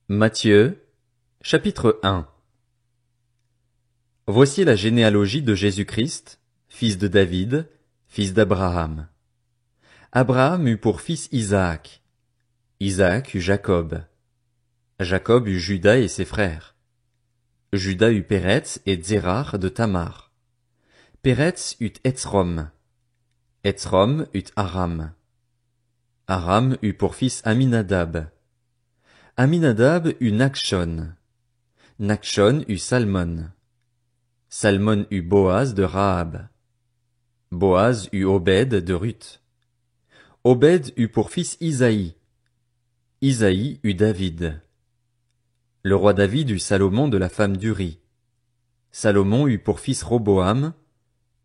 Matthieu, chapitre 1. Voici la généalogie de Jésus-Christ, fils de David, fils d'Abraham. Abraham eut pour fils Isaac. Isaac eut Jacob. Jacob eut Juda et ses frères. Juda eut Péretz et Zérar de Tamar. Péretz eut Hetzrom. Hetzrom eut Aram. Aram eut pour fils Aminadab. Aminadab eut Nachshon. Nachshon eut Salmon. Salmon eut Boaz de Rahab. Boaz eut Obed de Ruth. Obed eut pour fils Isaïe. Isaïe eut David. Le roi David eut Salomon de la femme d'Uri. Salomon eut pour fils Roboam.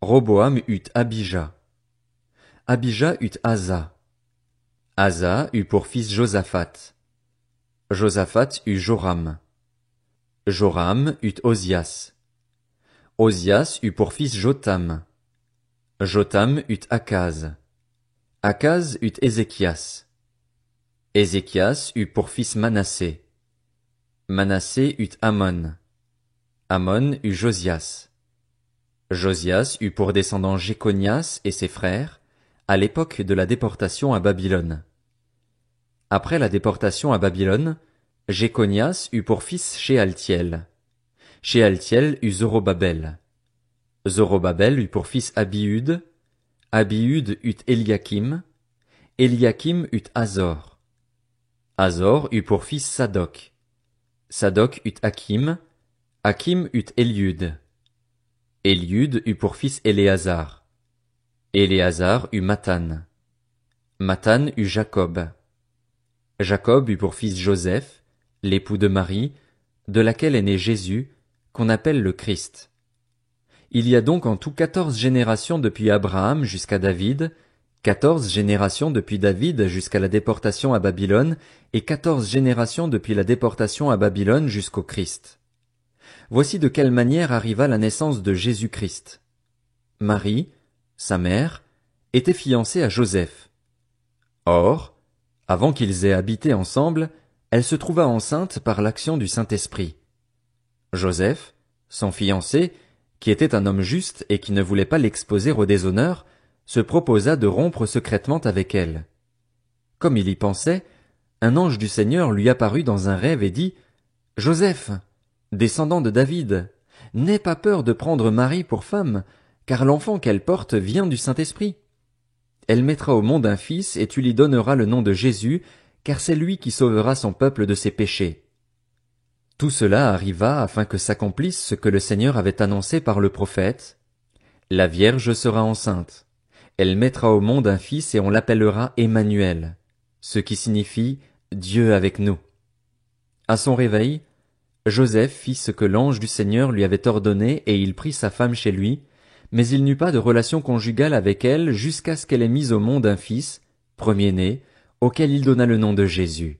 Roboam eut Abijah. Abijah eut Asa. Asa eut pour fils Josaphat. Josaphat eut Joram. Joram eut Ozias. Ozias eut pour fils Jotham. Jotham eut Akaz. Akaz eut Ézéchias. Ézéchias eut pour fils Manassé. Manassé eut Amon. Amon eut Josias. Josias eut pour descendant Jéconias et ses frères, à l'époque de la déportation à Babylone. Après la déportation à Babylone, Jéconias eut pour fils Shealtiel. Shealtiel eut Zorobabel. Zorobabel eut pour fils Abihud. Abihud eut Eliakim. Eliakim eut Azor. Azor eut pour fils Sadoc. Sadoc eut Hakim. Hakim eut Eliud. Eliud eut pour fils Éléazar. Éléazar eut Mathan. Mathan eut Jacob. Jacob eut pour fils Joseph, l'époux de Marie, de laquelle est né Jésus, qu'on appelle le Christ. Il y a donc en tout 14 générations depuis Abraham jusqu'à David, 14 générations depuis David jusqu'à la déportation à Babylone, et 14 générations depuis la déportation à Babylone jusqu'au Christ. Voici de quelle manière arriva la naissance de Jésus-Christ. Marie, sa mère, était fiancée à Joseph. Or, avant qu'ils aient habité ensemble, elle se trouva enceinte par l'action du Saint-Esprit. Joseph, son fiancé, qui était un homme juste et qui ne voulait pas l'exposer au déshonneur, se proposa de rompre secrètement avec elle. Comme il y pensait, un ange du Seigneur lui apparut dans un rêve et dit: « Joseph, descendant de David, n'aie pas peur de prendre Marie pour femme, car l'enfant qu'elle porte vient du Saint-Esprit. Elle mettra au monde un fils et tu lui donneras le nom de Jésus, car c'est lui qui sauvera son peuple de ses péchés. » Tout cela arriva afin que s'accomplisse ce que le Seigneur avait annoncé par le prophète. La Vierge sera enceinte. Elle mettra au monde un fils et on l'appellera Emmanuel, ce qui signifie Dieu avec nous. À son réveil, Joseph fit ce que l'ange du Seigneur lui avait ordonné et il prit sa femme chez lui, mais il n'eut pas de relation conjugale avec elle jusqu'à ce qu'elle ait mis au monde un fils, premier-né, auquel il donna le nom de Jésus.